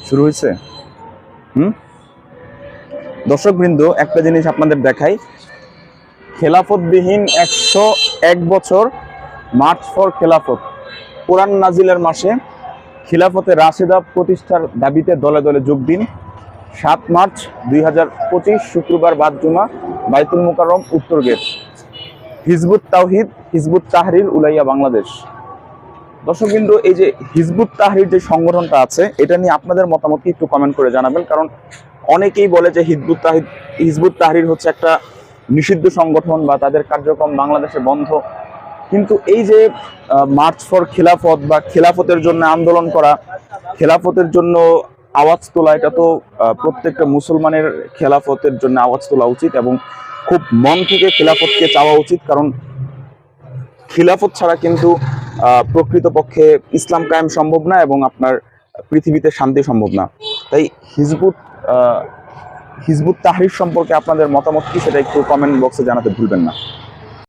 শুরু হয়েছে। দর্শকবৃন্দ, একটা জিনিস আপনাদের দেখাই, খেলাফতবিহীন 101 বছর, মার্চ ফর খেলাফত। কোরআন নাজিলের মাসে খিলাফতে রাশেদা প্রতিষ্ঠার দাবিতে দলে দলে যোগ দিন। 7 মার্চ 2025 শুক্রবার বাদ জুমা, বাইতুল মুকাররম, উত্তর গেট। হিজবুত তাওহিদ, হিজবুত তাহরির, উলাইয়া, বাংলাদেশ। দর্শকবৃন্দ, এই যে হিজবুত তাহরির যে সংগঠনটা আছে, এটা নিয়ে আপনাদের মতামত একটু কমেন্ট করে জানাবেন। কারণ অনেকেই বলে যে হিজবুত তাহরির হচ্ছে একটা নিষিদ্ধ সংগঠন বা তাদের কার্যক্রম বাংলাদেশে বন্ধ। কিন্তু এই যে মার্চ ফর খেলাফত বা খেলাফতের জন্য আন্দোলন করা, খেলাফতের জন্য আওয়াজ তোলা, এটা তো প্রত্যেকটা মুসলমানের খেলাফতের জন্য আওয়াজ তোলা উচিত এবং খুব মন থেকে খেলাফতকে চাওয়া উচিত। কারণ খিলাফত ছাড়া কিন্তু প্রকৃতপক্ষে ইসলাম কায়েম সম্ভব না এবং আপনার পৃথিবীতে শান্তি সম্ভব না। তাই হিজবুত তাহরির সম্পর্কে আপনাদের মতামত কি, সেটা একটু কমেন্ট বক্সে জানাতে ভুলবেন না।